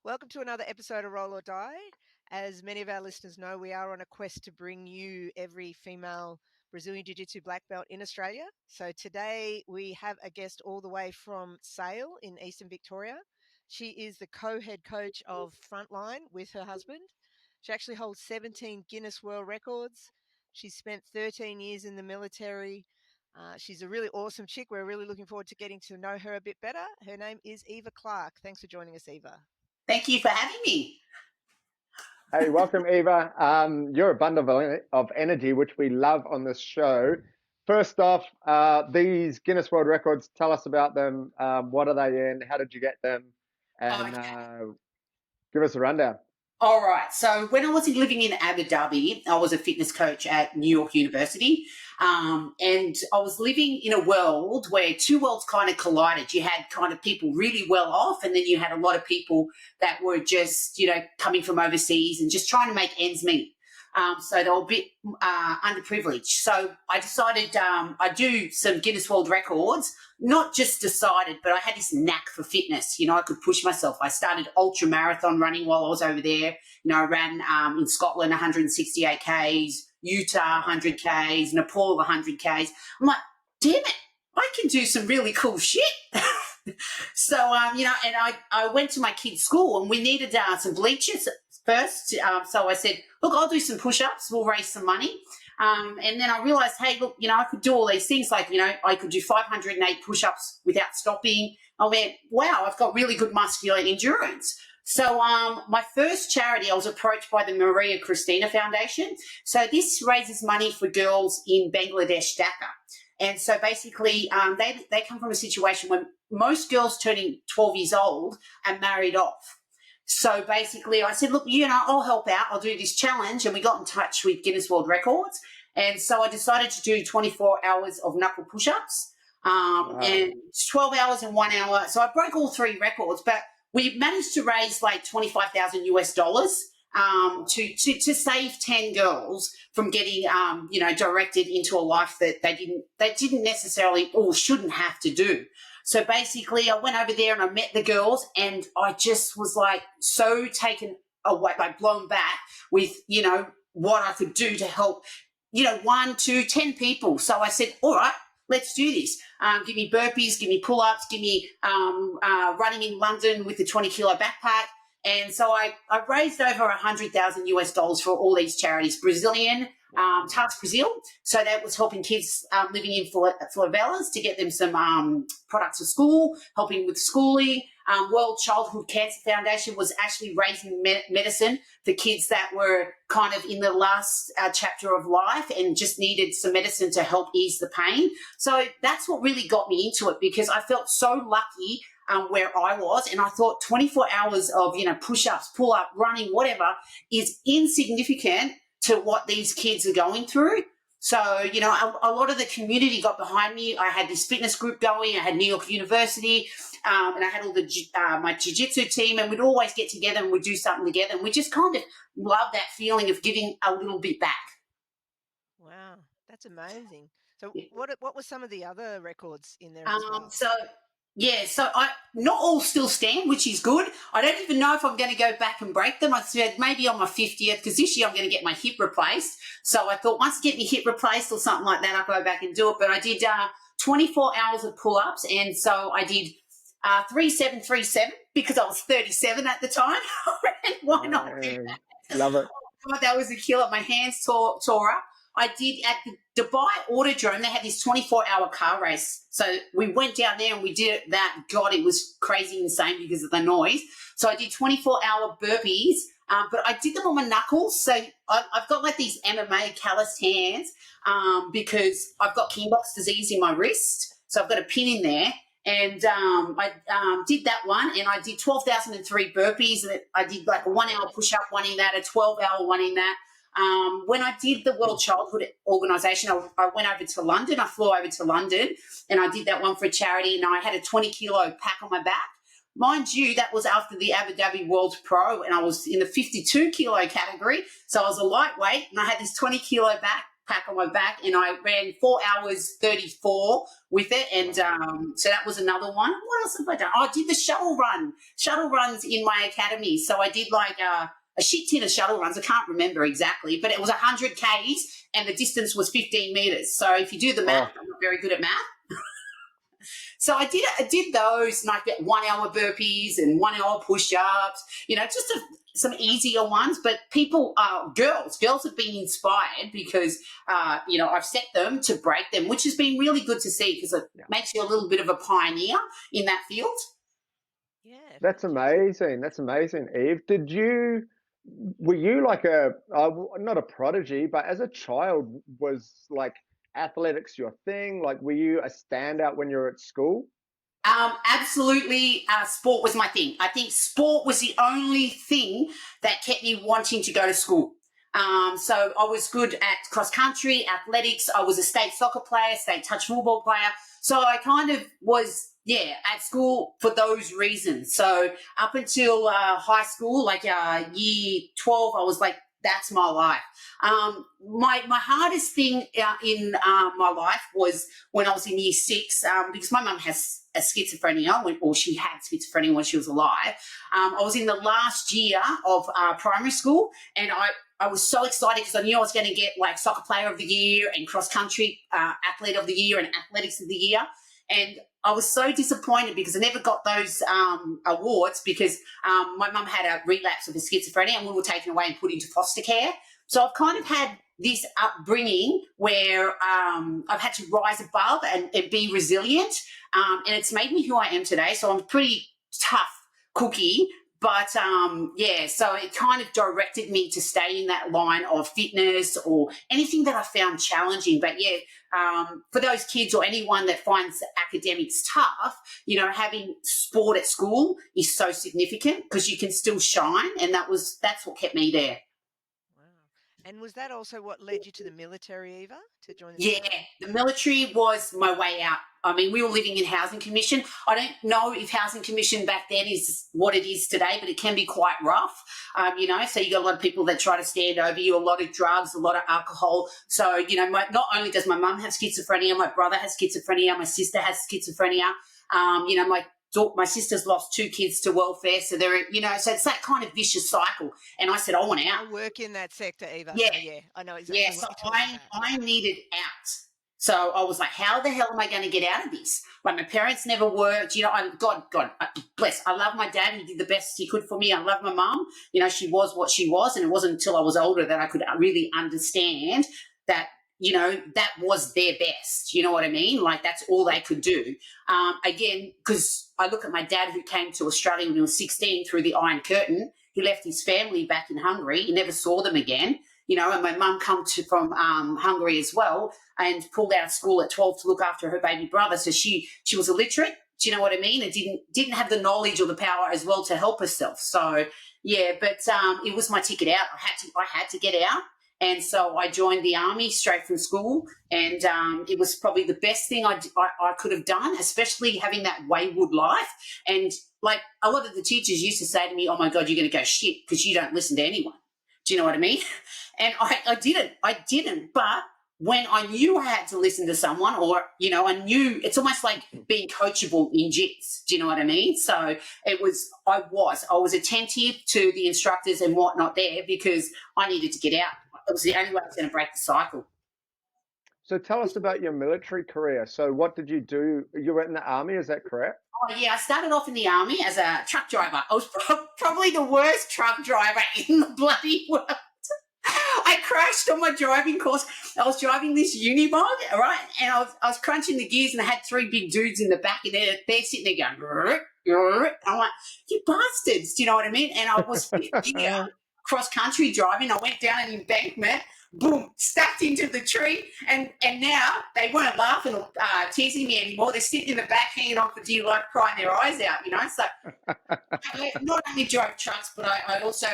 Welcome to another episode of Roll or Die. As many of our listeners know, we are on a quest to bring you every female Brazilian Jiu-Jitsu black belt in Australia. So today we have a guest all the way from Sale in Eastern Victoria. She is the co-head coach of Frontline with her husband. She actually holds 17 Guinness World Records. She's spent 13 years in the military. She's a really awesome chick. We're really looking forward to getting to know her a bit better. Her name is Eva Clarke. Thanks for joining us, Eva. Thank you for having me. Hey, welcome, Eva. You're a bundle of energy, which we love on this show. First off, these Guinness World Records, tell us about them. What are they in? How did you get them? And give us a rundown. All right. So when I was living in Abu Dhabi, I was a fitness coach at New York University. And I was living in a world where two worlds kind of collided. You had kind of people really well off, and then you had a lot of people that were just, coming from overseas and just trying to make ends meet. So they were a bit underprivileged. So I decided I'd do some Guinness World Records. Not just decided, but I had this knack for fitness. I could push myself. I started ultra marathon running while I was over there. I ran in Scotland 168 Ks, Utah 100 Ks, Nepal 100 Ks. I'm like, damn it, I can do some really cool shit. So, and I went to my kids' school and we needed some bleachers first. So I said, look, I'll do some push-ups. We'll raise some money. And then I realized, hey, look, I could do all these things. Like, I could do 508 push-ups without stopping. I went, wow, I've got really good muscular endurance. So my first charity, I was approached by the Maria Christina Foundation. So this raises money for girls in Bangladesh, Dhaka. And so basically they come from a situation when most girls turning 12 years old are married off. So basically I said, look, I'll help out. I'll do this challenge. And we got in touch with Guinness World Records. And so I decided to do 24 hours of knuckle push-ups and 12 hours and 1 hour. So I broke all three records, but we managed to raise like $25,000 to save 10 girls from getting, directed into a life that they didn't necessarily or shouldn't have to do. So basically I went over there and I met the girls and I just was like so taken away, like blown back with, what I could do to help, 1 to 10 people. So I said, all right, let's do this. Give me burpees, give me pull-ups, give me running in London with the 20-kilo backpack. And so I raised over $100,000 for all these charities. Brazilian, Task Brazil. So that was helping kids living in favelas to get them some products for school, helping with schooling. World Childhood Cancer Foundation was actually raising medicine for kids that were kind of in the last chapter of life and just needed some medicine to help ease the pain. So that's what really got me into it because I felt so lucky where I was, and I thought 24 hours of, push-ups, pull-up, running, whatever, is insignificant to what these kids are going through. So, a lot of the community got behind me. I had this fitness group going. I had New York University, and I had all the my jiu-jitsu team, and we'd always get together and we'd do something together. And we just kind of love that feeling of giving a little bit back. Wow, that's amazing. So what were some of the other records in there as well? So I not all still stand, which is good. I don't even know if I'm going to go back and break them. I said maybe on my 50th, because this year I'm going to get my hip replaced. So I thought once I get my hip replaced or something like that, I'll go back and do it. But I did 24 hours of pull-ups, and so I did 3737 because I was 37 at the time. Why not do that? Love it. God, that was a killer. My hands tore up. I did at the Dubai Autodrome, they had this 24-hour car race. So we went down there and we did that. God, it was crazy insane because of the noise. So I did 24-hour burpees, but I did them on my knuckles. So I've got like these MMA calloused hands because I've got Kienbock's disease in my wrist. So I've got a pin in there. And I did that one, and I did 12,003 burpees. And I did like a 1 hour push-up, one in that, a 12-hour one in that. When I did the World Childhood Organisation, I went over to London. I flew over to London and I did that one for a charity, and I had a 20-kilo pack on my back. Mind you, that was after the Abu Dhabi World Pro, and I was in the 52-kilo category. So I was a lightweight and I had this 20-kilo backpack on my back, and I ran 4 hours 34 with it. And so that was another one. What else have I done? Oh, I did the shuttle runs in my academy. So I did like a shit ton of shuttle runs. I can't remember exactly, but it was 100 Ks and the distance was 15 meters. So if you do the math, I'm not very good at math. So I did those, and I get 1 hour burpees and 1 hour push-ups, just some easier ones. But people, girls have been inspired because, I've set them to break them, which has been really good to see because it makes you a little bit of a pioneer in that field. Yeah. That's amazing. That's amazing, Eve. Were you like not a prodigy, but as a child, was like athletics your thing? Like, were you a standout when you were at school? Absolutely. Sport was my thing. I think sport was the only thing that kept me wanting to go to school. So I was good at cross country, athletics. I was a state soccer player, state touch football player. So I kind of was, at school for those reasons. So up until high school, like year 12, I was like, that's my life. My hardest thing in my life was when I was in year 6, because my mum has a schizophrenia, or she had schizophrenia when she was alive. I was in the last year of primary school, and I was so excited because I knew I was going to get like soccer player of the year and cross country athlete of the year and athletics of the year. And I was so disappointed because I never got those awards because my mum had a relapse of the schizophrenia and we were taken away and put into foster care. So I've kind of had this upbringing where I've had to rise above and be resilient, and it's made me who I am today. So I'm a pretty tough cookie. But, so it kind of directed me to stay in that line of fitness or anything that I found challenging. But, for those kids or anyone that finds academics tough, having sport at school is so significant because you can still shine, and that's what kept me there. And was that also what led you to the military, Eva, to join the military? Yeah, the military was my way out. I mean, we were living in housing commission. I don't know if housing commission back then is what it is today, but it can be quite rough, so you got a lot of people that try to stand over you, a lot of drugs, a lot of alcohol. So, not only does my mum have schizophrenia, my brother has schizophrenia, my sister has schizophrenia, my sister's lost 2 kids to welfare, so so it's that kind of vicious cycle. And I said, I want out. I work in that sector, Eva. Yeah, so I know exactly. Yeah, so I needed out. So I was like, how the hell am I going to get out of this? Like, my parents never worked. God bless. I love my dad. He did the best he could for me. I love my mum. She was what she was, and it wasn't until I was older that I could really understand that. That was their best. You know what I mean? Like, that's all they could do. Again, because I look at my dad who came to Australia when he was 16 through the Iron Curtain. He left his family back in Hungary. He never saw them again. And my mum come from Hungary as well and pulled out of school at 12 to look after her baby brother. So she was illiterate. Do you know what I mean? And didn't have the knowledge or the power as well to help herself. So, but it was my ticket out. I had to get out. And so I joined the army straight from school, and it was probably the best thing I could have done, especially having that wayward life. And like a lot of the teachers used to say to me, oh my God, you're going to go shit because you don't listen to anyone. Do you know what I mean? And I didn't. But when I knew I had to listen to someone, or, I knew it's almost like being coachable in jits. Do you know what I mean? So I was attentive to the instructors and whatnot there because I needed to get out. It was the only way I was going to break the cycle. So tell us about your military career. So what did you do? You were in the army, is that correct? Oh, yeah. I started off in the army as a truck driver. I was probably the worst truck driver in the bloody world. I crashed on my driving course. I was driving this Unibug, right? And I was crunching the gears, and I had 3 big dudes in the back, and they're sitting there going, I'm like, you bastards. Do you know what I mean? And I was 50 cross-country driving. I went down an embankment, boom, stacked into the tree, and now they weren't laughing or teasing me anymore. They're sitting in the back hanging on for dear life, crying their eyes out, So I not only drove trucks, but I also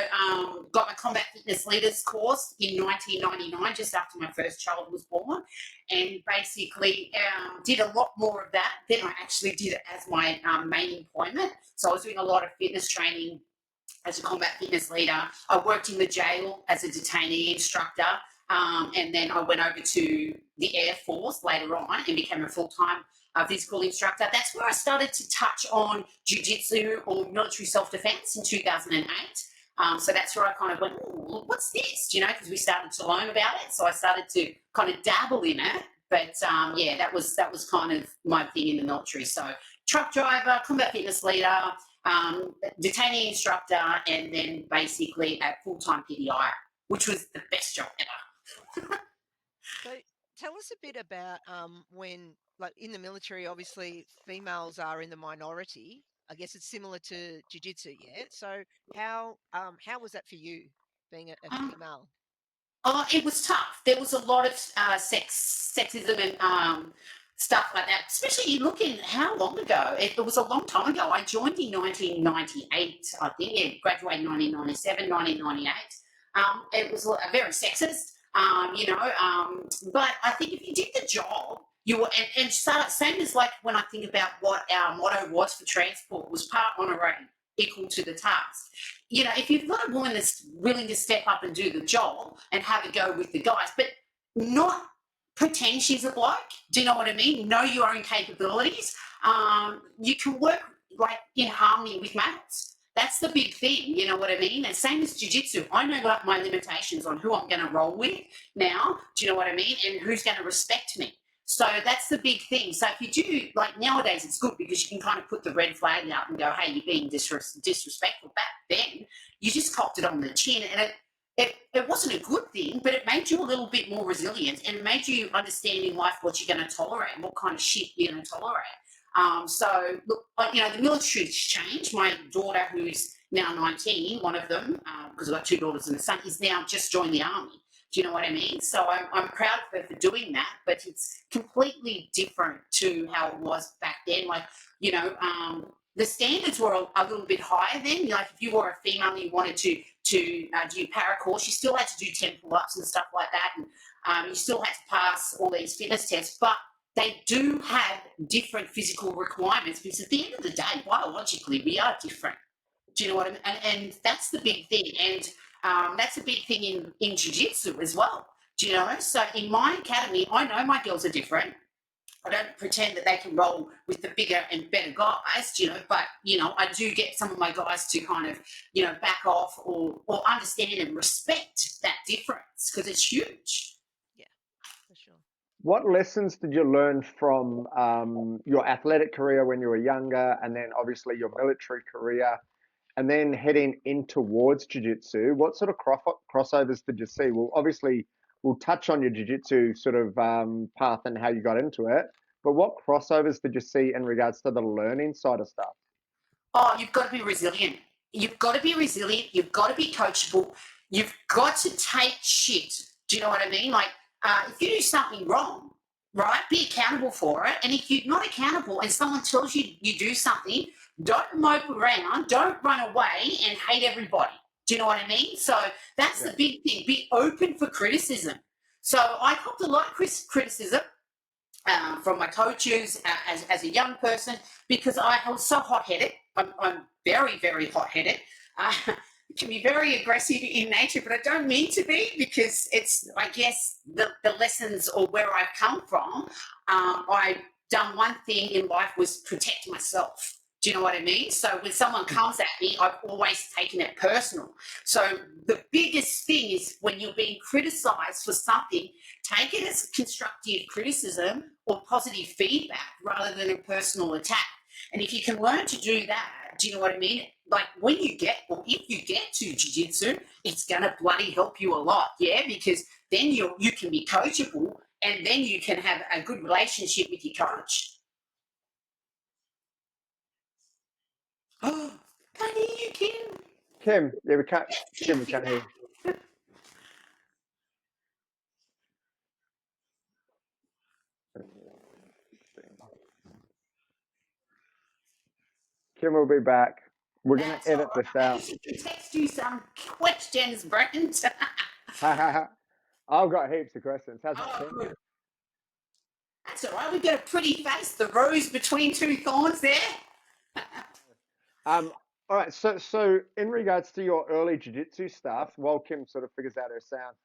got my combat fitness leaders course in 1999, just after my first child was born, and basically did a lot more of that than I actually did it as my main employment. So I was doing a lot of fitness training as a combat fitness leader. I worked in the jail as a detainee instructor. And then I went over to the Air Force later on and became a full-time physical instructor. That's where I started to touch on jiu-jitsu or military self-defense in 2008. So that's where I kind of went, "Ooh, what's this?" Because we started to learn about it. So I started to kind of dabble in it. But yeah, that was kind of my thing in the military. So truck driver, combat fitness leader, detaining instructor, and then basically a full-time PDI, which was the best job ever. So tell us a bit about when, like in the military, obviously females are in the minority. I guess it's similar to jiu-jitsu, yeah? So how was that for you, being a Um, female? Oh, it was tough. There was a lot of sexism and stuff like that. Especially looking how long ago. It was a long time ago. I joined in 1998, I think. Yeah, graduated in 1997, 1998. It was very sexist, but I think if you did the job, you were, and same as like when I think about what our motto was for transport was part honorarium equal to the task. If you've got a woman that's willing to step up and do the job and have a go with the guys, but not pretend she's a bloke. Do you know what I mean? Know your own capabilities. You can work like in harmony with males. That's the big thing. You know what I mean? And same as jiu-jitsu. I know like my limitations on who I'm going to roll with now. Do you know what I mean? And who's going to respect me. So that's the big thing. So if you do, like nowadays, it's good because you can kind of put the red flag out and go, "Hey, you're being disrespectful." Back then, you just copped it on the chin, and it wasn't a good thing, but it made you a little bit more resilient and it made you understand in life what you're going to tolerate and what kind of shit you're going to tolerate. So look, the military's changed. My daughter, who's now 19, one of them, because I've got two daughters and a son, is now just joined the army. Do you know what I mean? So I'm proud of her for doing that, but it's completely different to how it was back then. Like, the standards were a little bit higher then. Like if you were a female and you wanted to do paracourse, you still had to do 10 pull-ups and stuff like that. And you still had to pass all these fitness tests, but they do have different physical requirements because at the end of the day, biologically, we are different. Do you know what I mean? And that's the big thing. And that's a big thing in jiu-jitsu as well. Do you know? So in my academy, I know my girls are different. I don't pretend that they can roll with the bigger and better guys, but, I do get some of my guys to kind of, back off or understand and respect that difference because it's huge. Yeah, for sure. What lessons did you learn from your athletic career when you were younger, and then obviously your military career, and then heading in towards jiu-jitsu? What sort of crossovers did you see? Well, obviously, we'll touch on your jiu-jitsu sort of path and how you got into it, but what crossovers did you see in regards to the learning side of stuff? Oh, you've got to be resilient. You've got to be resilient. You've got to be coachable. You've got to take shit. Do you know what I mean? Like, if you do something wrong, right, be accountable for it. And if you're not accountable and someone tells you you do something, don't mope around, don't run away and hate everybody. Do you know what I mean? So that's the big thing. Be open for criticism. So I copped a lot of criticism from my coaches as a young person because I was so hot-headed. I'm very, very hot-headed. Can be very aggressive in nature, but I don't mean to be because it's, I guess, the lessons or where I've come from. I've done one thing in life was protect myself. Do you know what I mean? So when someone comes at me, I've always taken it personal. So the biggest thing is when you're being criticized for something, take it as constructive criticism or positive feedback rather than a personal attack. And if you can learn to do that, do you know what I mean? Like when you get, or if you get to jiu-jitsu, it's going to bloody help you a lot, yeah? Because then you can be coachable and then you can have a good relationship with your coach. Oh, can't hear you, Kim. Kim, yeah, we can't. Kim, we can't hear. Kim will be back. We're going to edit this out. Text you some questions, Brent. I've got heaps of questions. How's that, Kim? Good. That's all right. We've got a pretty face, the rose between two thorns there. All right. So in regards to your early jiu-jitsu stuff, while Kim sort of figures out her sound,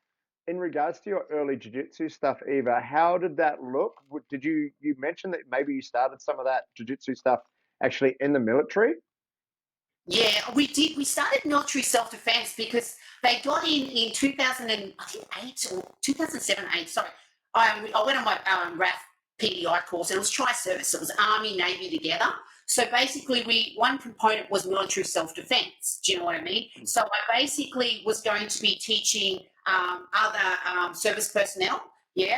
in regards to your early jiu-jitsu stuff, Eva, how did that look? Did you mention that maybe you started some of that jiu-jitsu stuff actually in the military? Yeah, we did. We started military self-defense because they got in 2000 and I think 8 or 2007, 8. Sorry, I went on my RAF PDI course. And it was tri-service. It was Army, Navy together. So basically, one component was military self-defense. Do you know what I mean? So I basically was going to be teaching other service personnel,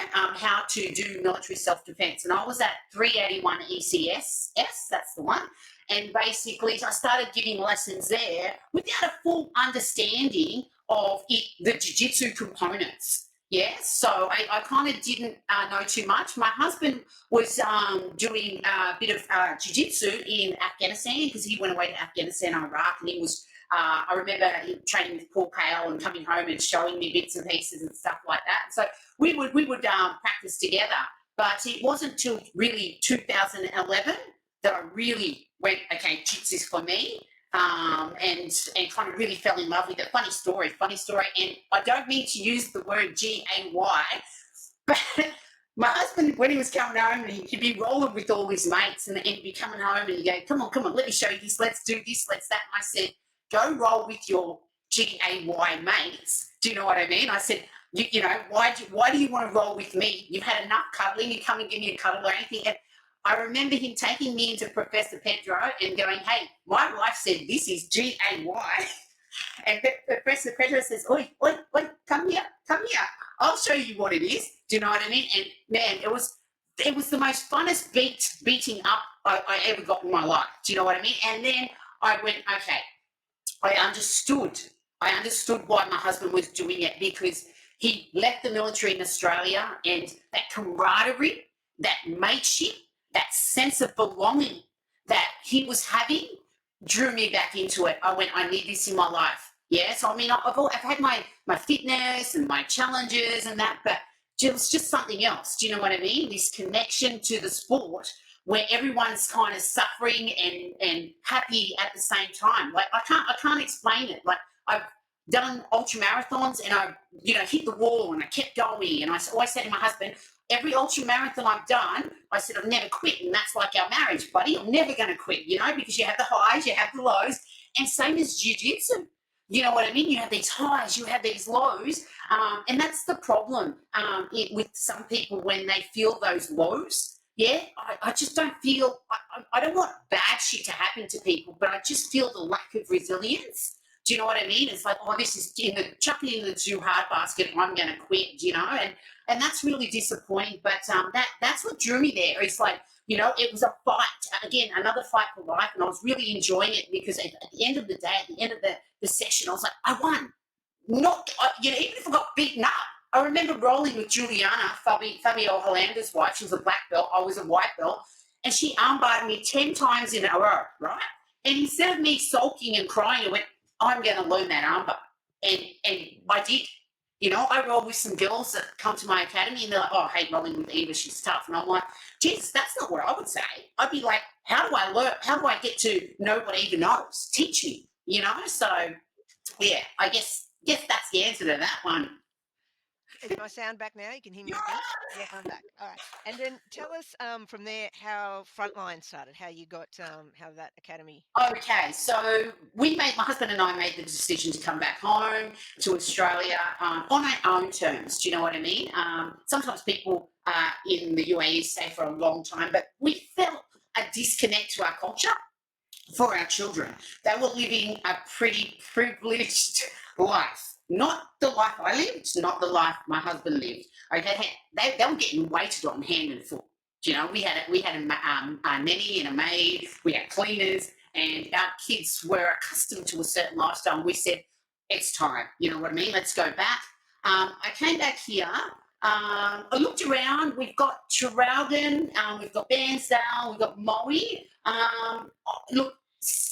how to do military self-defense. And I was at 381 ECS. That's the one. And basically, I started giving lessons there without a full understanding of the jiu-jitsu components. Yeah, so I kind of didn't know too much. My husband was doing a bit of jiu-jitsu in Afghanistan because he went away to Afghanistan and Iraq, and he was. I remember him training with Paul Kale and coming home and showing me bits and pieces and stuff like that. So we would practice together. But it wasn't until really 2011 that I really went, okay, jiu-jitsu's for me. And kind of really fell in love with it. Funny story. And I don't mean to use the word G-A-Y, but my husband, when he was coming home, he'd be rolling with all his mates and he'd be coming home and he'd go, come on, let me show you this, let's do this, let's that. And I said, go roll with your G-A-Y mates. Do you know what I mean? I said, you know, why do you want to roll with me? You've had enough cuddling, you come and give me a cuddle or anything. And I remember him taking me into Professor Pedro and going, hey, my wife said this is G-A-Y. And Professor Pedro says, oi, come here. I'll show you what it is. Do you know what I mean? And, man, it was the most funnest beating up I ever got in my life. Do you know what I mean? And then I went, okay, I understood why my husband was doing it because he left the military in Australia and that camaraderie, that mateship, that sense of belonging that he was having drew me back into it. I went, I need this in my life. Yeah, so I mean, I've had my fitness and my challenges and that, but it was just something else. Do you know what I mean? This connection to the sport where everyone's kind of suffering and happy at the same time. Like I can't explain it. Like I've done ultra marathons and I, hit the wall and I kept going. And I always said to my husband, every ultra marathon I've done, I said, I've never quit. And that's like our marriage, buddy. I'm never going to quit, because you have the highs, you have the lows. And same as jiu-jitsu. You know what I mean? You have these highs, you have these lows. And that's the problem with some people when they feel those lows. Yeah, I just don't feel, I don't want bad shit to happen to people, but I just feel the lack of resilience. Do you know what I mean? It's like, this is chuck it in the too hard basket. I'm going to quit, and that's really disappointing. But that's what drew me there. It's like, it was a fight. Again, another fight for life. And I was really enjoying it because at the end of the day, at the end of the session, I was like, I won. Even if I got beaten up. I remember rolling with Juliana, Fabio Hollander's wife. She was a black belt. I was a white belt. And she armbarred me 10 times in a row, right? And instead of me sulking and crying, I went, I'm going to learn that armbar. And I did. I roll with some girls that come to my academy and they're like, oh, I hate rolling with Eva, she's tough. And I'm like, geez, that's not what I would say. I'd be like, how do I learn? How do I get to know what Eva knows? Teach me, So, yeah, I guess that's the answer to that one. Is my sound back now? You can hear me? Yeah, I'm back. All right. And then tell us from there how Frontline started, how you got, how that academy. Okay, so my husband and I made the decision to come back home to Australia on our own terms. Do you know what I mean? Sometimes people in the UAE stay for a long time, but we felt a disconnect to our culture for our children. They were living a pretty privileged life. Not the life I lived, not the life my husband lived. Okay, they were getting waited on hand and foot. We had a nanny and a maid. We had cleaners, and our kids were accustomed to a certain lifestyle. And we said, it's time. You know what I mean? Let's go back. I came back here. I looked around. We've got Traralgon, we've got Bairnsdale, we've got Maui. Look,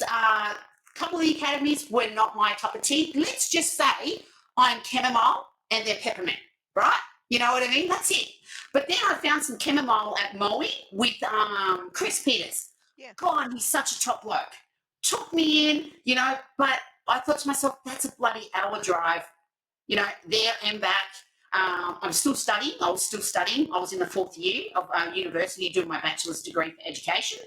a couple of the academies were not my cup of tea. Let's just say I'm chamomile and they're peppermint, right? You know what I mean? That's it. But then I found some chamomile at Maui with Chris Peters. Yeah. God, he's such a top bloke. Took me in, but I thought to myself, that's a bloody hour drive, there and back. I'm still studying. I was still studying. I was in the 4th year of university doing my bachelor's degree for education.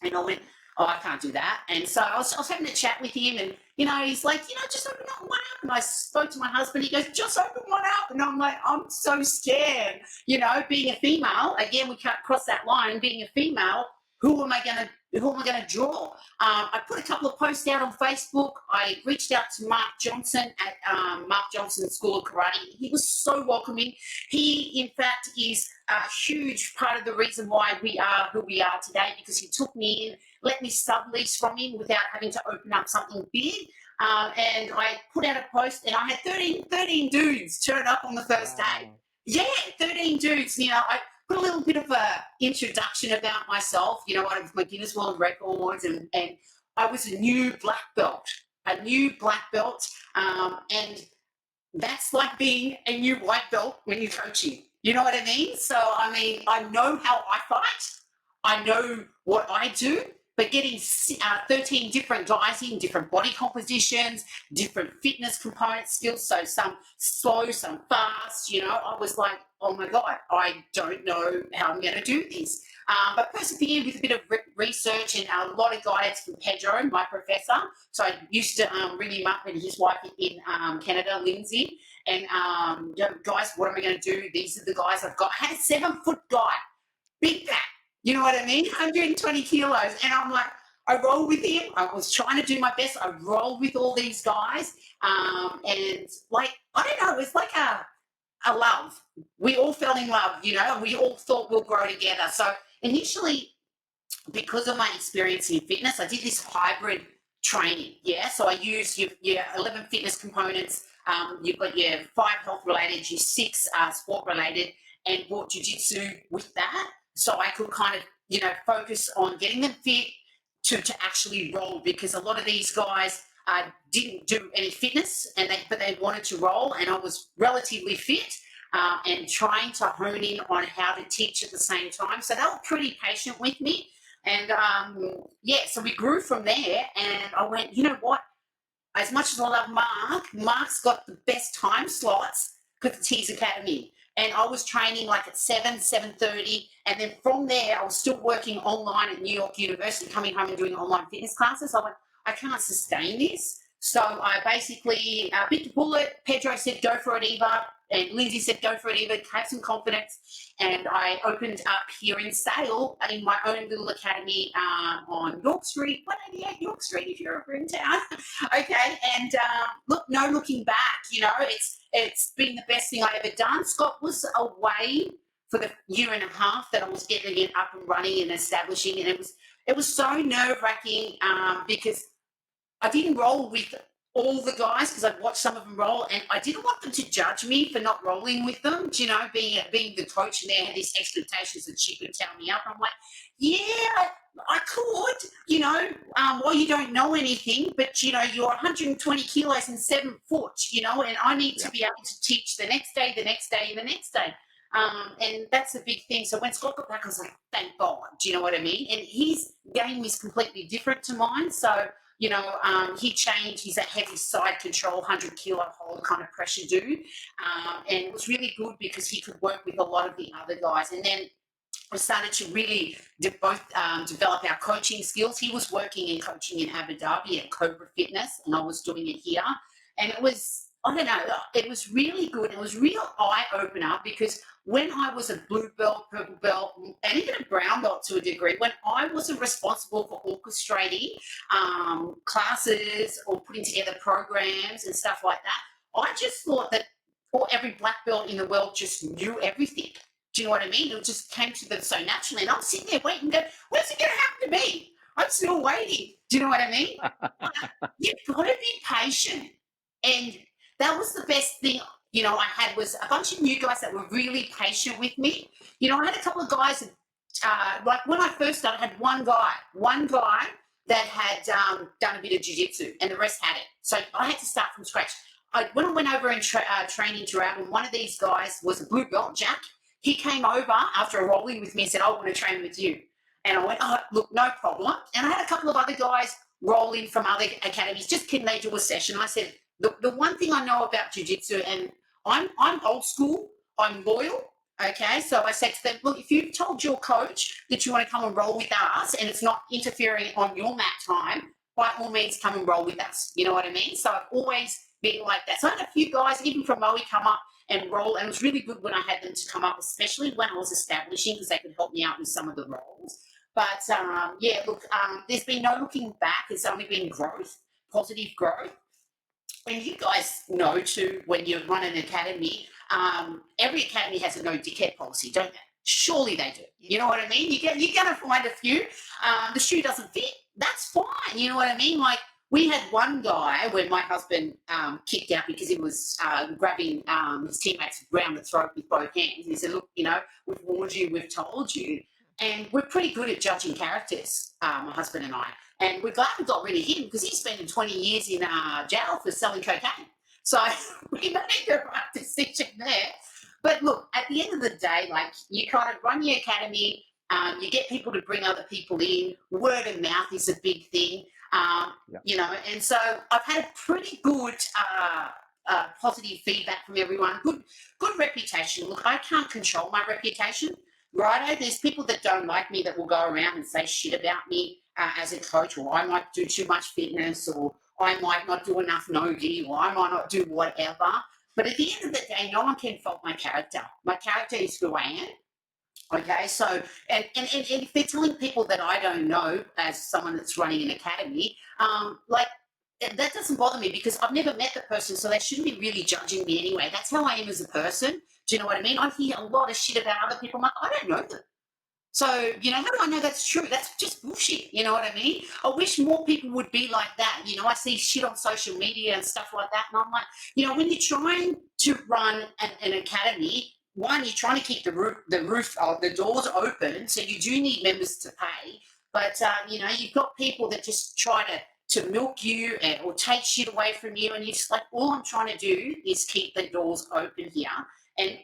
And I went, oh, I can't do that. And so I was having a chat with him, and, he's like, just open up one up. And I spoke to my husband. He goes, just open one up. And I'm like, I'm so scared. Being a female, again, we can't cross that line. Being a female, who am I going to draw? I put a couple of posts out on Facebook. I reached out to Mark Johnson at Mark Johnson School of Karate. He was so welcoming. He, in fact, is a huge part of the reason why we are who we are today, because he took me in, let me sublease from him without having to open up something big. And I put out a post, and I had 13 dudes turn up on the first day. Yeah, 13 dudes. I put a little bit of a introduction about myself, I was my Guinness World Records, and I was a new black belt, and that's like being a new white belt when you're coaching. You know what I mean? So, I know how I fight. I know what I do, but getting 13 different guys in, different body compositions, different fitness component skills, so some slow, some fast, I was like, oh my God, I don't know how I'm going to do this. But persevered with a bit of research and a lot of guidance from Pedro, my professor. So I used to ring him up and his wife in Canada, Lindsay, and guys, what am I going to do? These are the guys I've got. I had a 7-foot guy, big fat, you know what I mean? 120 kilos. And I'm like, I rolled with him. I was trying to do my best. I rolled with all these guys. And like, I don't know, it's like a love. We all fell in love, and we all thought we'll grow together. So initially, because of my experience in fitness, I did this hybrid training. Yeah. So I used your 11 fitness components. You've got your 5 health related, your 6 sport related, and brought jiu-jitsu with that. So I could kind of, focus on getting them fit to actually roll, because a lot of these guys didn't do any fitness, but they wanted to roll, and I was relatively fit and trying to hone in on how to teach at the same time. So they were pretty patient with me. And so we grew from there, and I went, you know what? As much as I love Mark's got the best time slots because it's his academy. And I was training like at 7:30. And then from there, I was still working online at New York University, coming home and doing online fitness classes. I went, I can't sustain this. So I basically bit the bullet. Pedro said, go for it, Eva. And Lindsay said, go for it, Eva. Have some confidence. And I opened up here in Sale in my own little academy on York Street, 188 York Street, if you're ever in town. Okay. And no looking back, it's been the best thing I ever done. Scott was away for the year and a half that I was getting it up and running and establishing. And it was so nerve-wracking because I didn't roll with all the guys because I'd watched some of them roll, and I didn't want them to judge me for not rolling with them. Being the coach, and they had these expectations that she could tell me up. I'm like, yeah, I could, well, you don't know anything, but you're 120 kilos and 7 foot, and I need to be able to teach the next day, and the next day. And that's a big thing. So when Scott got back, I was like, thank God. Do you know what I mean? And his game is completely different to mine. So, he changed. He's a heavy side control, 100 kilo hold kind of pressure dude. And it was really good because he could work with a lot of the other guys. And then we started to really both develop our coaching skills. He was working and coaching in Abu Dhabi at Cobra Fitness, and I was doing it here. And it was, I don't know, it was really good. It was a real eye-opener because when I was a blue belt, purple belt, and even a brown belt to a degree, when I wasn't responsible for orchestrating classes or putting together programs and stuff like that, I just thought that every black belt in the world just knew everything. Do you know what I mean? It just came to them so naturally. And I'm sitting there waiting, going, when's it going to happen to me? I'm still waiting. Do you know what I mean? You've got to be patient. And that was the best thing, I had was a bunch of new guys that were really patient with me. I had a couple of guys, like when I first started, I had one guy that had done a bit of jiu-jitsu and the rest had it. So I had to start from scratch. When I went over and training to Ravel, one of these guys was a blue belt, Jack. He came over after rolling with me and said, I want to train with you. And I went, oh, look, no problem. And I had a couple of other guys roll in from other academies. Just can they do a session? I said, the one thing I know about jiu-jitsu, and I'm old school. I'm loyal. Okay, so I said to them, look, if you've told your coach that you want to come and roll with us and it's not interfering on your mat time, by all means, come and roll with us. You know what I mean? So I've always been like that. So I had a few guys, even from Maui, come up and roll, and it was really good when I had them to come up, especially when I was establishing, because they could help me out with some of the roles. But yeah, look, there's been no looking back. It's only been growth, positive growth. And you guys know too, when you run an academy, every academy has a no dickhead policy, don't they? Surely they do. Yeah. You know what I mean? You're going to find a few. The shoe doesn't fit. That's fine. You know what I mean? Like, we had one guy where my husband kicked out because he was grabbing his teammates around the throat with both hands. He said, look, you know, we've warned you, we've told you. And we're pretty good at judging characters, my husband and I. And we're glad we got rid of him because he's spent 20 years in jail for selling cocaine. So we made the right decision there. But look, at the end of the day, like, you kind of run your academy, you get people to bring other people in. Word of mouth is a big thing, you know. And so I've had a pretty good positive feedback from everyone. Good reputation. Look, I can't control my reputation. Righto, there's people that don't like me that will go around and say shit about me as a coach, or I might do too much fitness, or I might not do enough no-gi, or I might not do whatever. But at the end of the day, no one can fault my character. My character is who I am. Okay, so, and if they're telling people that I don't know as someone that's running an academy, like, that doesn't bother me because I've never met the person, so they shouldn't be really judging me anyway. That's how I am as a person. Do you know what I mean? I hear a lot of shit about other people. I'm like, I don't know them. So, you know, how do I know that's true? That's just bullshit. You know what I mean? I wish more people would be like that. You know, I see shit on social media and stuff like that. And I'm like, you know, when you're trying to run an academy, one, you're trying to keep the doors open. So you do need members to pay. But, you know, you've got people that just try to milk you or take shit away from you. And you're just like, all I'm trying to do is keep the doors open here. And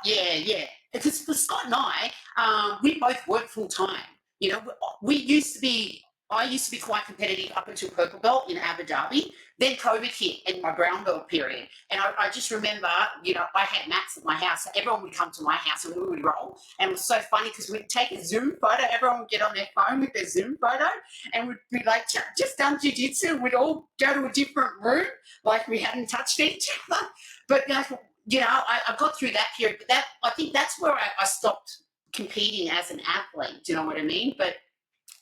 yeah. Because for Scott and I, we both work full time. You know, I used to be quite competitive up until purple belt in Abu Dhabi. Then COVID hit in my brown belt period. And I just remember, you know, I had mats at my house. So everyone would come to my house and we would roll. And it was so funny because we'd take a Zoom photo. Everyone would get on their phone with their Zoom photo and we'd be like, just done jiu-jitsu. We'd all go to a different room like we hadn't touched each other. But, you know, I got through that period, but I think that's where I stopped competing as an athlete. Do you know what I mean? But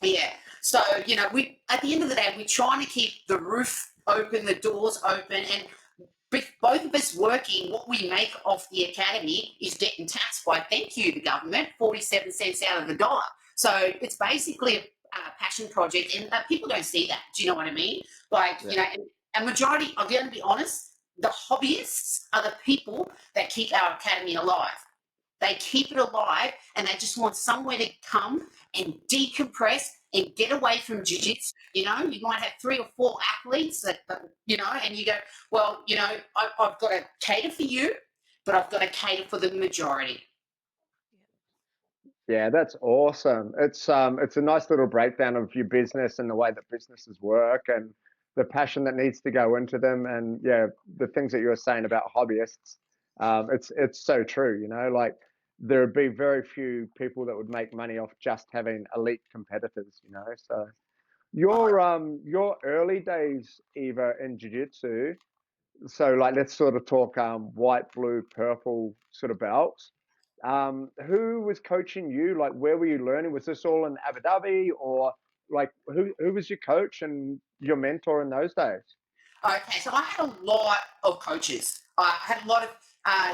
yeah, so, you know, at the end of the day, we're trying to keep the roof open, the doors open, and with both of us working, what we make off the academy is getting taxed by, thank you, the government, 47 cents out of the dollar. So it's basically a passion project, and people don't see that. Do you know what I mean? Like, you know, and a majority, I'm going to be honest, the hobbyists are the people that keep our academy alive. They keep it alive and they just want somewhere to come and decompress and get away from jiu-jitsu. You know, you might have 3 or 4 athletes that, you know, and you go, well, you know, I've got to cater for you, but I've got to cater for the majority. Yeah, that's awesome. It's a nice little breakdown of your business and the way that businesses work and the passion that needs to go into them. And yeah, the things that you were saying about hobbyists, it's so true. You know, like there would be very few people that would make money off just having elite competitors. You know, so your early days, Eva, in jiu-jitsu. So like let's sort of talk white, blue, purple sort of belts. Who was coaching you? Like, where were you learning? Was this all in Abu Dhabi, or like who was your coach and your mentor in those days? Okay, so I had a lot of coaches. I had a lot of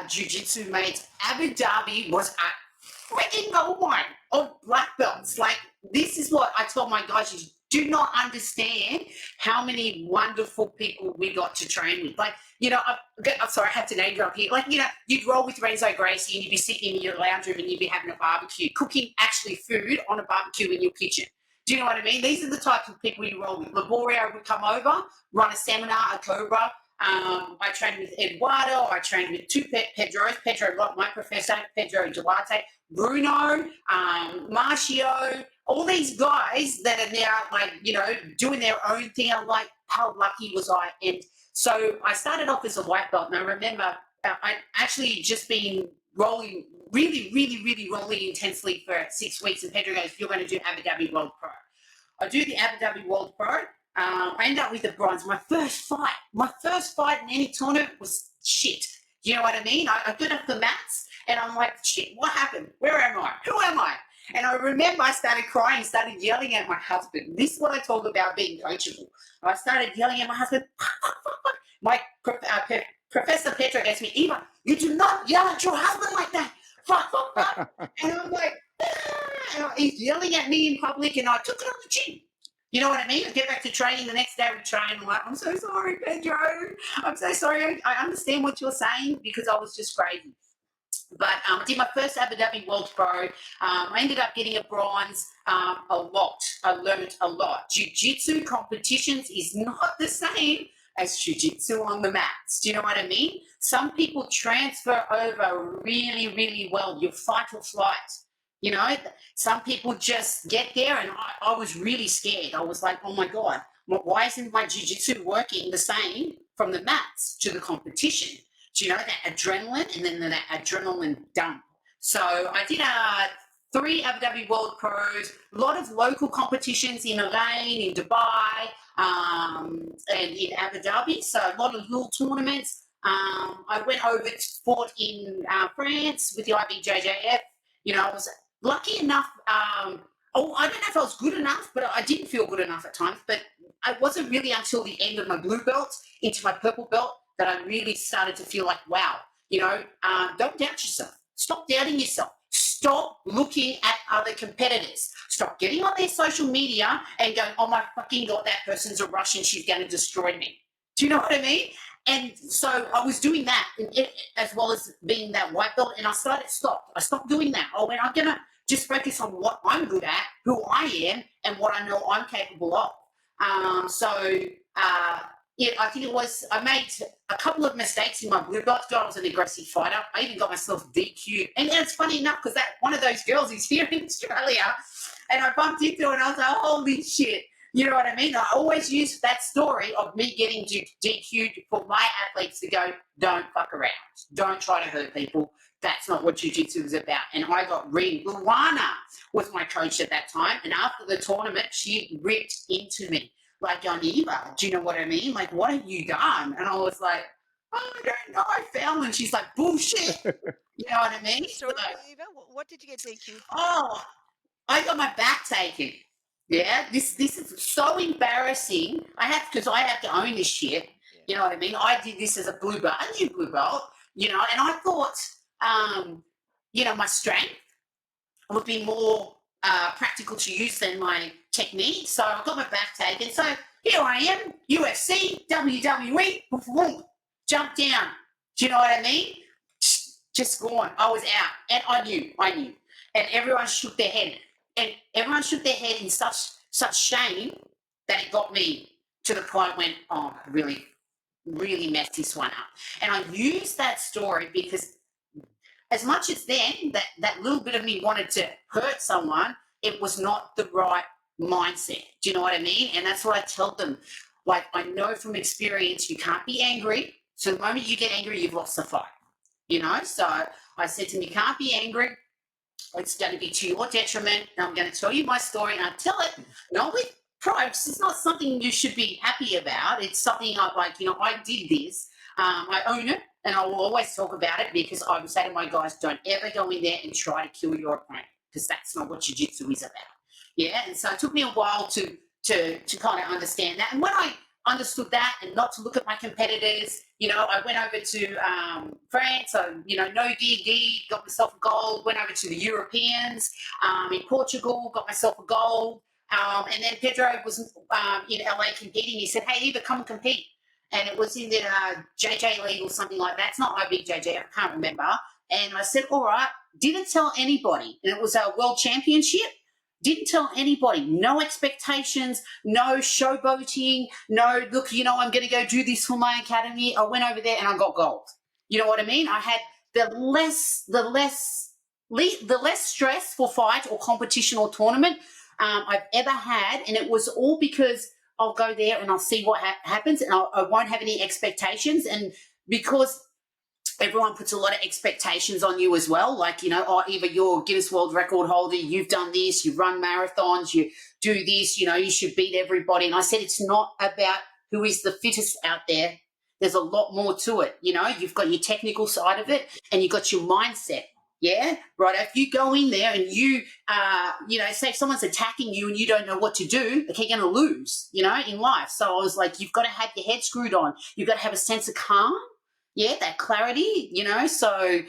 jiu-jitsu mates. Abu Dhabi was a freaking gold mine of black belts. Like, this is what I told my guys, you do not understand how many wonderful people we got to train with. Like, you know, I'm sorry, I have to name drop here. Like, you know, you'd roll with Renzo Gracie and you'd be sitting in your lounge room and you'd be having a barbecue, cooking actually food on a barbecue in your kitchen. Do you know what I mean? These are the types of people you roll with. Laborio would come over, run a seminar, a Cobra. I trained with Eduardo. I trained with 2 Pedros. Pedro, my professor, Pedro Duarte, Bruno, Marcio, all these guys that are now, like, you know, doing their own thing. I'm like, how lucky was I? And so I started off as a white belt. And I remember I actually just been rolling really rolling intensely for 6 weeks, and Pedro goes, "You're going to do Abu Dhabi World Pro." I do the Abu Dhabi World Pro. I end up with the bronze. My first fight in any tournament was shit. You know what I mean? I got up the mats and I'm like, shit, what happened? Where am I? Who am I? And I remember I started crying, started yelling at my husband. This is what I talk about being coachable. I started yelling at my husband. My Professor Petra asked me, Eva, you do not yell at your husband like that. Fuck. And I'm like, and he's yelling at me in public, and I took it on the chin. You know what I mean? I get back to training the next day. We train. I'm like, I'm so sorry, Pedro. I'm so sorry. I understand what you're saying because I was just crazy. But I did my first Abu Dhabi World Pro. I ended up getting a bronze a lot. I learned a lot. Jiu-jitsu competitions is not the same as jiu-jitsu on the mats. Do you know what I mean? Some people transfer over really well. You fight or flight. You know, some people just get there, and I was really scared. I was like, oh my God, why isn't my jiu-jitsu working the same from the mats to the competition? Do you know, that adrenaline and then that adrenaline dump. So I did 3 Abu Dhabi World Pros, a lot of local competitions in Elaine, in Dubai, and in Abu Dhabi. So a lot of little tournaments. I went over to sport in France with the IBJJF. You know, I was lucky enough. I don't know if I was good enough, but I didn't feel good enough at times. But it wasn't really until the end of my blue belt into my purple belt that I really started to feel like, wow, you know, don't doubt yourself. Stop doubting yourself. Stop looking at other competitors. Stop getting on their social media and going, oh my fucking God, that person's a Russian, she's going to destroy me. Do you know what I mean? And so I was doing that as well as being that white belt, and I stopped doing that. I went, I'm going to just focus on what I'm good at, who I am, and what I know I'm capable of. Yeah, I think I made a couple of mistakes in my blue belt. I was an aggressive fighter. I even got myself DQ'd. And it's funny enough because that one of those girls is here in Australia, and I bumped into her and I was like, holy shit. You know what I mean? I always use that story of me getting DQ'd for my athletes to go, don't fuck around. Don't try to hurt people. That's not what jiu-jitsu is about. And I got ringed. Luana was my coach at that time. And after the tournament, she ripped into me. Like, Eva, do you know what I mean? Like, what have you done? And I was like, oh, I don't know, I fell. And she's like, bullshit. You know what I mean? Sorry, Eva, what did you get DQ'd for? Oh, I got my back taken. Yeah, this is so embarrassing. Because I have to own this shit. Yeah. You know what I mean? I did this as a blue belt, a new blue belt, you know, and I thought, you know, my strength would be more practical to use than my technique. So I got my back taken. So here I am, UFC, WWE, boom, jump down. Do you know what I mean? Just gone. I was out. And I knew. And everyone shook their head. And everyone shook their head in such shame that it got me to the point when, oh, really messed this one up. And I used that story because as much as then that little bit of me wanted to hurt someone, it was not the right mindset. Do you know what I mean? And that's what I tell them. Like, I know from experience, you can't be angry. So the moment you get angry, you've lost the fight. You know? So I said to them, you can't be angry. It's going to be to your detriment. And I'm going to tell you my story, and I tell it not with pride. It's not something you should be happy about. It's something like, you know, I did this. I own it, and I will always talk about it because I would say to my guys, don't ever go in there and try to kill your opponent because that's not what jiu-jitsu is about. Yeah, and so it took me a while to kind of understand that. And when I understood that and not to look at my competitors, you know, I went over to France, you know, no gi, got myself a gold, went over to the Europeans in Portugal, got myself a gold. And then Pedro was in LA competing. He said, hey, Eva, come and compete. And it was in the JJ League or something like that. It's not IBJJ, I can't remember. And I said, all right, didn't tell anybody. And it was a world championship. Didn't tell anybody. No expectations, no showboating, no, look, you know, I'm going to go do this for my academy. I went over there and I got gold. You know what I mean? I had the less stressful fight or competition or tournament I've ever had. And it was all because I'll go there and I'll see what happens, and I won't have any expectations. And because everyone puts a lot of expectations on you as well. Like, you know, oh, Eva, you're a Guinness World Record holder. You've done this. You run marathons. You do this. You know, you should beat everybody. And I said, it's not about who is the fittest out there. There's a lot more to it. You know, you've got your technical side of it and you've got your mindset. Yeah, right. If you go in there and you know, say if someone's attacking you and you don't know what to do, okay, you're going to lose, you know, in life. So I was like, you've got to have your head screwed on. You've got to have a sense of calm. Yeah, that clarity, you know. So,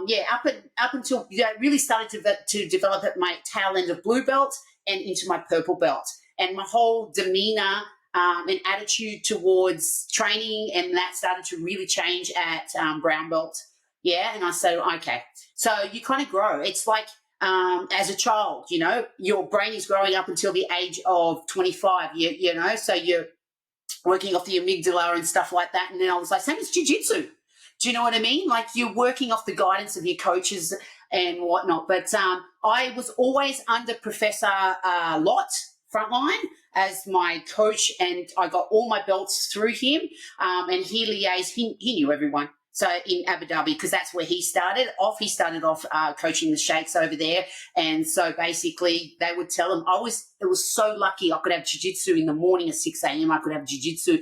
yeah, up until I really started to develop at my tail end of blue belt and into my purple belt. And my whole demeanor and attitude towards training and that started to really change at brown belt. Yeah, and I said, okay. So you kind of grow. It's like as a child, you know, your brain is growing up until the age of 25, you know, so you're working off the amygdala and stuff like that. And then I was like, same as jiu-jitsu. Do you know what I mean? Like you're working off the guidance of your coaches and whatnot. But I was always under Professor Lott, Frontline, as my coach, and I got all my belts through him. And he liaised, he knew everyone. So in Abu Dhabi, because that's where he started off. He started off coaching the sheikhs over there. And so basically they would tell him, it was so lucky I could have jiu-jitsu in the morning at 6 a.m. I could have jiu-jitsu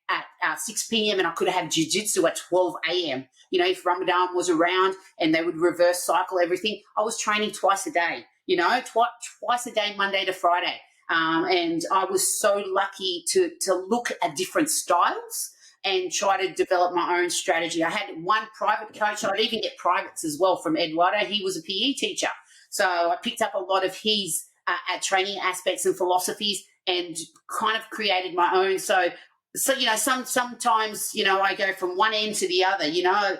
at 6 p.m. and I could have jiu-jitsu at 12 a.m. You know, if Ramadan was around and they would reverse cycle everything, I was training twice a day, you know, twice a day, Monday to Friday. And I was so lucky to look at different styles and try to develop my own strategy. I had one private coach. I'd even get privates as well from Eduardo. He was a PE teacher. So I picked up a lot of his training aspects and philosophies and kind of created my own. So you know, sometimes, you know, I go from one end to the other, you know,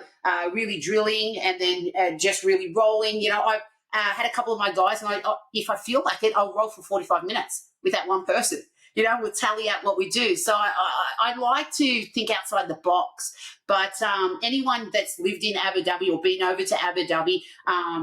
really drilling and then just really rolling. You know, I had a couple of my guys and if I feel like it, I'll roll for 45 minutes with that one person. You know, we'll tally out what we do. So I like to think outside the box. But anyone that's lived in Abu Dhabi or been over to Abu Dhabi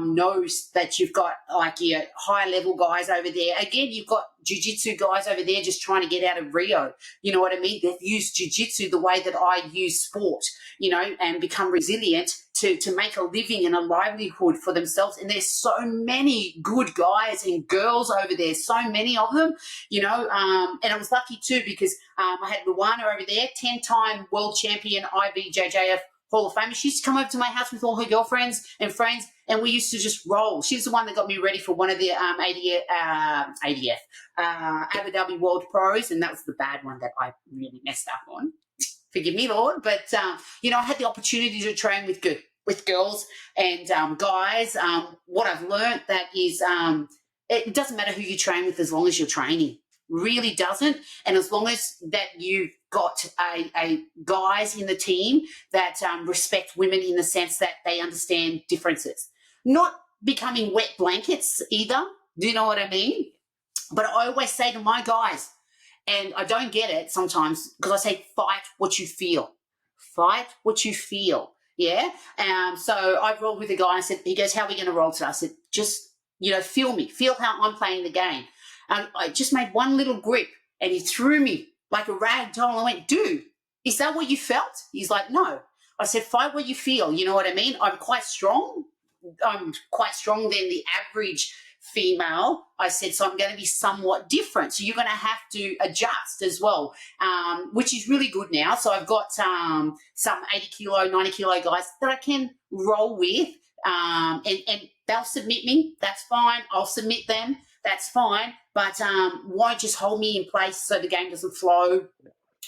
knows that you've got like your high level guys over there. Again, you've got jiu-jitsu guys over there just trying to get out of Rio. You know what I mean? They've used jiu-jitsu the way that I use sport, you know, and become resilient to make a living and a livelihood for themselves. And there's so many good guys and girls over there, so many of them, you know, and I was lucky too because I had Luana over there, 10-time world champion IBJJF Hall of Famer. She used to come over to my house with all her girlfriends and friends, and we used to just roll. She's the one that got me ready for one of the ADF, Abu Dhabi World Pros, and that was the bad one that I really messed up on. Forgive me, Lord. But, you know, I had the opportunity to train with girls and guys. What I've learned that is it doesn't matter who you train with as long as you're training. Really doesn't. And as long as that you've got a guys in the team that respect women in the sense that they understand differences. Not becoming wet blankets either. Do you know what I mean? But I always say to my guys, and I don't get it sometimes because I say, fight what you feel. Fight what you feel. Yeah. So I rolled with a guy. I said, he goes, how are we going to roll today? I said, just, you know, feel me. Feel how I'm playing the game. I just made one little grip and he threw me like a rag doll. I went, dude, is that what you felt? He's like, no. I said, fight what you feel. You know what I mean? I'm quite strong. I'm quite strong than the average female. I said, so I'm going to be somewhat different. So you're going to have to adjust as well, which is really good now. So I've got some 80 kilo, 90 kilo guys that I can roll with and they'll submit me. That's fine. I'll submit them. That's fine. But won't just hold me in place so the game doesn't flow.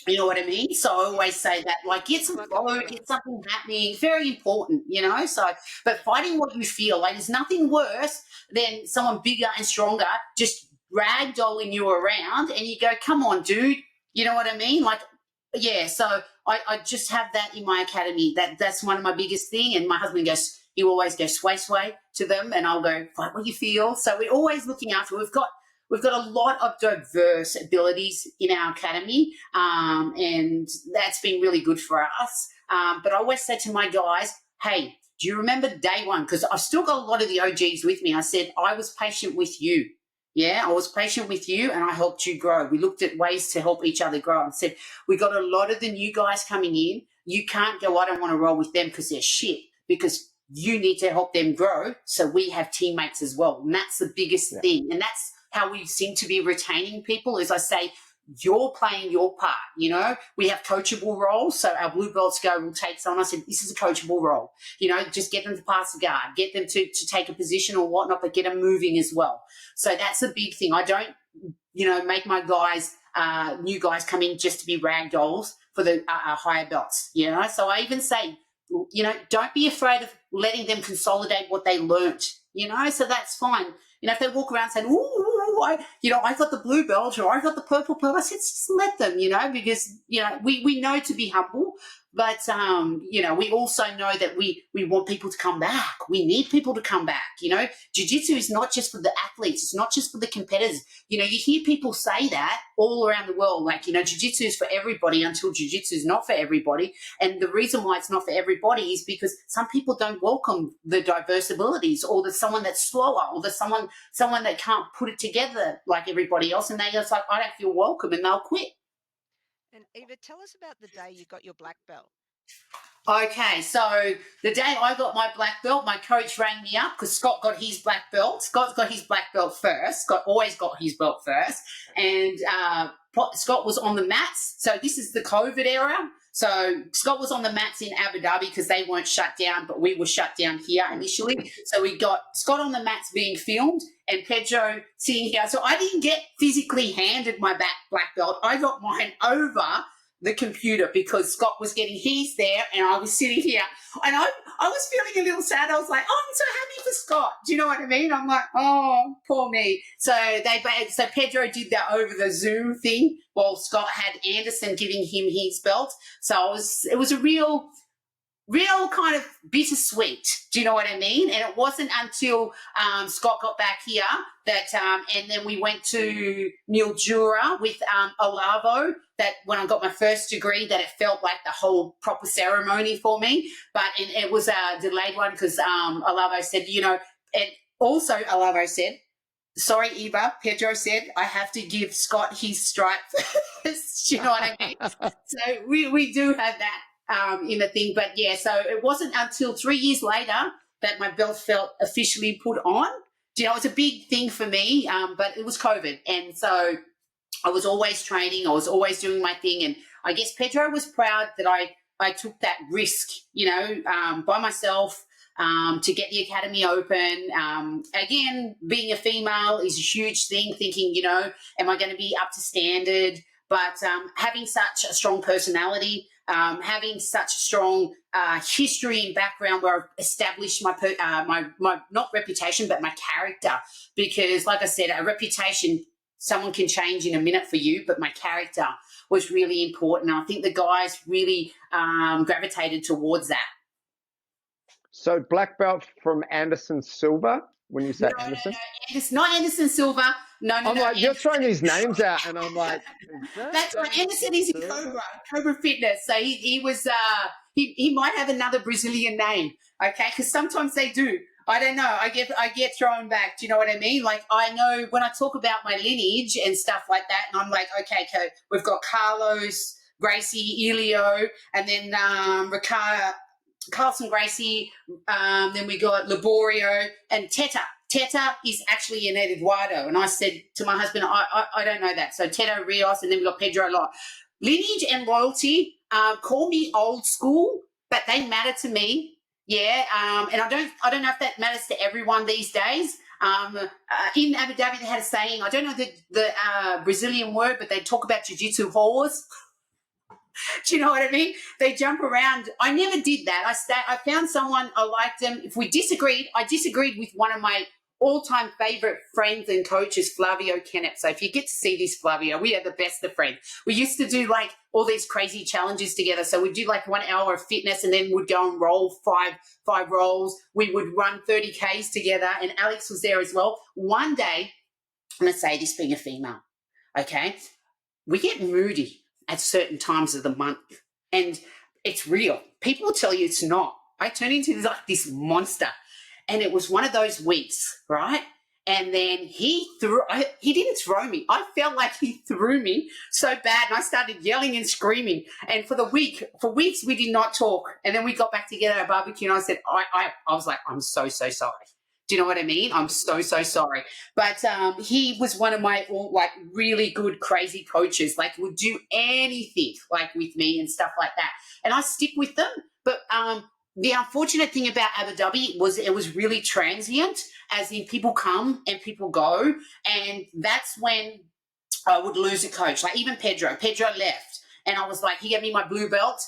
You know what I mean? So I always say that, like, get some flow, get something happening. Very important, you know? So, but fighting what you feel, like, there's nothing worse than someone bigger and stronger just ragdolling you around and you go, come on, dude. You know what I mean? Like, yeah, so I just have that in my academy. That's one of my biggest thing. And my husband goes, he always goes sway to them and I'll go, fight what you feel. So we're always looking after. We've got a lot of diverse abilities in our academy, and that's been really good for us. But I always say to my guys, hey, do you remember day one? Because I've still got a lot of the OGs with me. I said, I was patient with you. Yeah, I was patient with you and I helped you grow. We looked at ways to help each other grow. I said, we got a lot of the new guys coming in you can't go, I don't want to roll with them because they're shit, because you need to help them grow. So we have teammates as well. And that's the biggest thing. And that's how we seem to be retaining people, as I say, you're playing your part. You know, we have coachable roles. So our blue belts we'll take someone. I said, this is a coachable role. You know, just get them to pass the guard, get them to take a position or whatnot, but get them moving as well. So that's a big thing. I don't, you know, make my guys, new guys come in just to be rag dolls for the higher belts, you know. So I even say, you know, don't be afraid of letting them consolidate what they learnt, you know. So that's fine. You know, if they walk around saying, I got the blue belt or I got the purple belt, I said, just let them, you know, because, you know, we know to be humble, but, you know, we also know that we want people to come back. We need people to come back, you know. Jiu-jitsu is not just for the athletes. It's not just for the competitors. You know, you hear people say that all around the world, like, you know, jiu-jitsu is for everybody until jiu-jitsu is not for everybody. And the reason why it's not for everybody is because some people don't welcome the diverse abilities, or there's someone that's slower, or there's someone that can't put it together like everybody else, and they just like, I don't feel welcome, and they'll quit. And Eva, tell us about the day you got your black belt. Okay, so the day I got my black belt, my coach rang me up because Scott got his black belt. Scott got his black belt first. Scott always got his belt first. And Scott was on the mats. So this is the COVID era. So Scott was on the mats in Abu Dhabi because they weren't shut down, but we were shut down here initially. So we got Scott on the mats being filmed and Pedro sitting here. So I didn't get physically handed my black belt. I got mine over the computer because Scott was getting his there and I was sitting here, and I was feeling a little sad. I was like, oh, I'm so happy for Scott. Do you know what I mean? I'm like, oh, poor me. So Pedro did that over the Zoom thing while Scott had Anderson giving him his belt. So it was a real kind of bittersweet. Do you know what I mean? And it wasn't until Scott got back here that, and then we went to Mildura with Olavo, that when I got my first degree, that it felt like the whole proper ceremony for me. But it was a delayed one because Olavo said, you know, and also Olavo said, sorry, Eva, Pedro said, I have to give Scott his stripe first. Do you know what I mean? So we do have that in the thing. But yeah, so it wasn't until 3 years later that my belt felt officially put on. You know, it's a big thing for me, but it was COVID. And so I was always training. I was always doing my thing. And I guess Pedro was proud that I took that risk, you know, by myself to get the academy open. Again, being a female is a huge thing, thinking, you know, am I going to be up to standard? But having such a strong personality, having such a strong history and background where I've established my not reputation, but my character. Because like I said, a reputation, someone can change in a minute for you, but my character was really important. I think the guys really gravitated towards that. So black belt from Anderson Silva, when you say No, Anderson? It's not Anderson Silva. No. I'm like, you're throwing these names out, and I'm like, that's right. Anderson is in Cobra Fitness. So he was he might have another Brazilian name, okay? Because sometimes they do. I don't know. I get thrown back. Do you know what I mean? Like, I know when I talk about my lineage and stuff like that, and I'm like, okay, we've got Carlos, Gracie, Elio, and then Carlson Gracie, then we got Laborio and Teta. Teta is actually an Eduardo. And I said to my husband, I don't know that. So Teta Rios, and then we got Pedro Lot. Lineage and loyalty, call me old school, but they matter to me. Yeah. And I don't know if that matters to everyone these days. In Abu Dhabi, they had a saying, I don't know the Brazilian word, but they talk about jiu-jitsu whores. Do you know what I mean? They jump around. I never did that. I found someone, I liked them. If we disagreed, I disagreed with one of my all-time favorite friends and coaches, Flavio Kennett. So if you get to see this, Flavio, we are the best of friends. We used to do like all these crazy challenges together. So we'd do like 1 hour of fitness and then we'd go and roll five rolls. We would run 30 Ks together, and Alex was there as well. One day, I'm going to say this being a female, okay, we get moody at certain times of the month, and it's real. People will tell you it's not. I turn into like this monster, and it was one of those weeks, right? And then he didn't throw me. I felt like he threw me so bad, and I started yelling and screaming. And for weeks, we did not talk. And then we got back together at a barbecue, and I said, I was like, I'm so sorry. Do you know what I mean? I'm so sorry. But he was one of my really good, crazy coaches. Like, would do anything like with me and stuff like that. And I stick with them. But the unfortunate thing about Abu Dhabi was it was really transient, as in people come and people go. And that's when I would lose a coach. Like even Pedro left. And I was like, he gave me my blue belt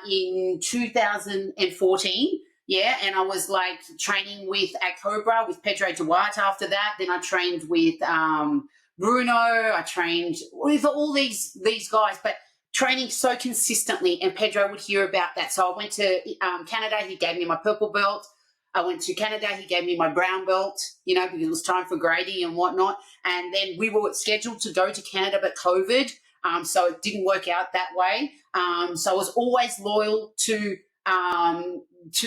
in 2014. Yeah, and I was like training at Cobra with Pedro Duarte after that. Then I trained with Bruno. I trained with all these guys, but training so consistently, and Pedro would hear about that. So I went to Canada. He gave me my purple belt. I went to Canada. He gave me my brown belt, because it was time for grading and whatnot. And then we were scheduled to go to Canada, but COVID, so it didn't work out that way. So I was always loyal to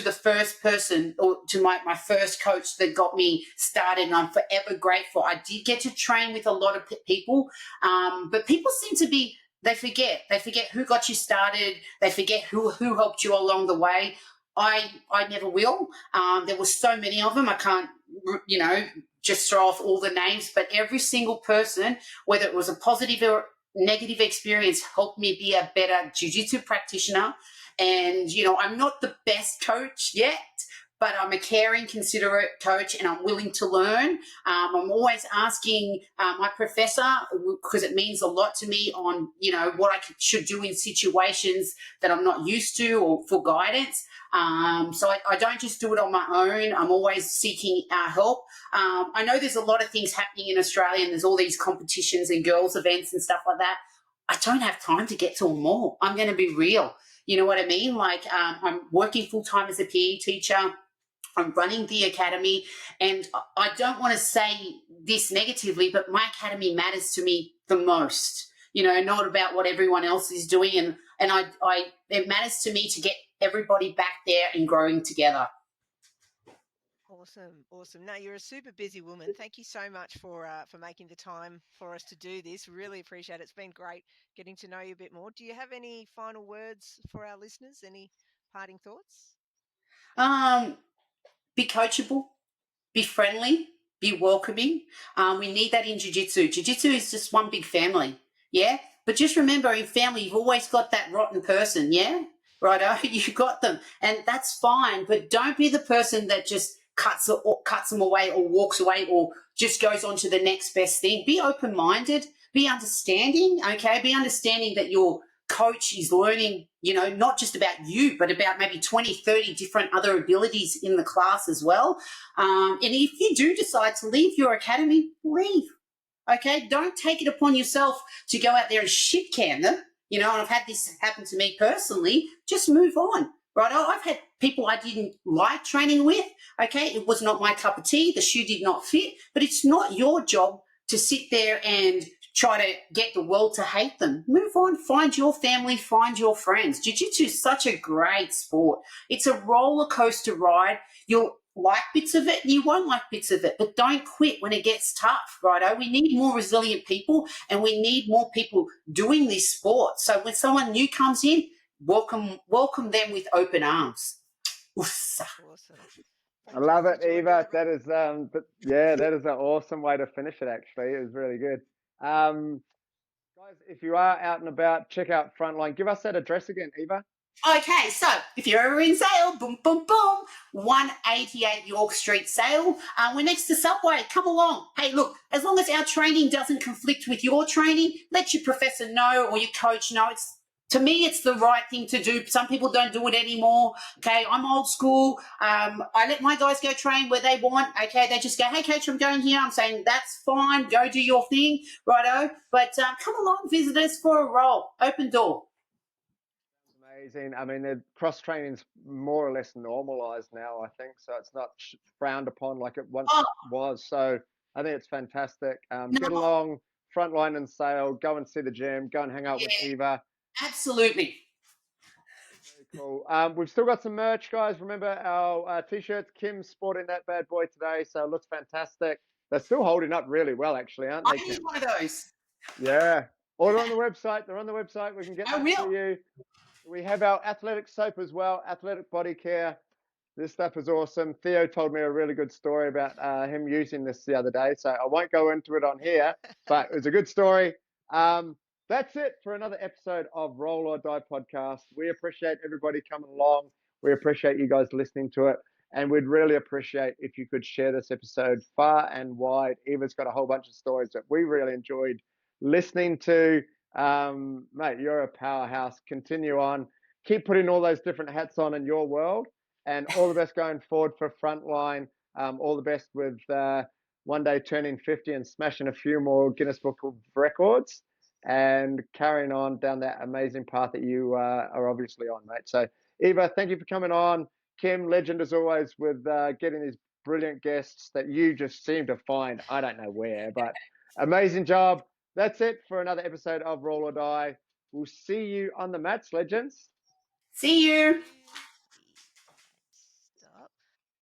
the first person, or to my first coach that got me started, and I'm forever grateful. I did get to train with a lot of people, but people seem to be, they forget who got you started. They forget who helped you along the way. I never will. There were so many of them. I can't, just throw off all the names, but every single person, whether it was a positive or negative experience, helped me be a better jiu-jitsu practitioner. And, I'm not the best coach yet, but I'm a caring, considerate coach, and I'm willing to learn. I'm always asking my professor, because it means a lot to me, on, what I should do in situations that I'm not used to, or for guidance. So I don't just do it on my own. I'm always seeking help. I know there's a lot of things happening in Australia, and there's all these competitions and girls events and stuff like that. I don't have time to get to them all. I'm going to be real. You know what I mean? Like, I'm working full-time as a PE teacher. I'm running the academy, and I don't want to say this negatively, but my academy matters to me the most, not about what everyone else is doing. And it matters to me to get everybody back there and growing together. Awesome. No, you're a super busy woman. Thank you so much for making the time for us to do this. Really appreciate it. It's been great getting to know you a bit more. Do you have any final words for our listeners? Any parting thoughts? Be coachable, be friendly, be welcoming. We need that in jiu-jitsu. Jiu-jitsu is just one big family, yeah? But just remember, in family, you've always got that rotten person, yeah? Righto, you got them, and that's fine. But don't be the person that just cuts them away, or walks away, or just goes on to the next best thing. Be open-minded, be understanding, okay? Be understanding that your coach is learning, not just about you, but about maybe 20, 30 different other abilities in the class as well. And if you do decide to leave your academy, leave. Okay, don't take it upon yourself to go out there and shit can them. And I've had this happen to me personally. Just move on, right? I've had people I didn't like training with. Okay, it was not my cup of tea. The shoe did not fit, but it's not your job to sit there and try to get the world to hate them. Move on, find your family, find your friends. Jiu-jitsu is such a great sport. It's a roller coaster ride. You'll like bits of it and you won't like bits of it, but don't quit when it gets tough, righto? We need more resilient people, and we need more people doing this sport. So when someone new comes in, welcome them with open arms. Awesome. I love it, Eva. That is that is an awesome way to finish it. Actually, it was really good. Guys, if you are out and about, check out Frontline. Give us that address again, Eva. Okay, so if you're ever in Sale, boom, boom, boom, 188 York Street, Sale. We're next to Subway. Come along. Hey, look, as long as our training doesn't conflict with your training, let your professor know or your coach know. To me, it's the right thing to do. Some people don't do it anymore. Okay, I'm old school. I let my guys go train where they want. Okay, they just go, hey, coach, I'm going here. I'm saying, that's fine. Go do your thing, righto. But come along, visit us for a roll. Open door. Amazing. I mean, the cross training's more or less normalized now, I think. So it's not frowned upon like it once was. So I think it's fantastic. Get along, Frontline and Sale, go and see the gym, go and hang out with Eva. Absolutely. Very cool. We've still got some merch, guys. Remember our t-shirts. Kim's sporting that bad boy today, so it looks fantastic. They're still holding up really well, actually, aren't I they, use Kim? one of those. Yeah. Order on the website. They're on the website. We can get I them to will. you. We have our athletic soap as well, athletic body care. This stuff is awesome. Theo told me a really good story about him using this the other day, so I won't go into it on here, but it was a good story. That's it for another episode of Roll or Die podcast. We appreciate everybody coming along. We appreciate you guys listening to it, and we'd really appreciate if you could share this episode far and wide. Eva's got a whole bunch of stories that we really enjoyed listening to. Mate, you're a powerhouse. Continue on. Keep putting all those different hats on in your world. And all the best going forward for Frontline. All the best with one day turning 50 and smashing a few more Guinness Book of Records and carrying on down that amazing path that you are obviously on, mate. So, Eva, thank you for coming on. Kim, legend as always with getting these brilliant guests that you just seem to find, I don't know where, but amazing job. That's it for another episode of Roll or Die. We'll see you on the mats, legends. See you.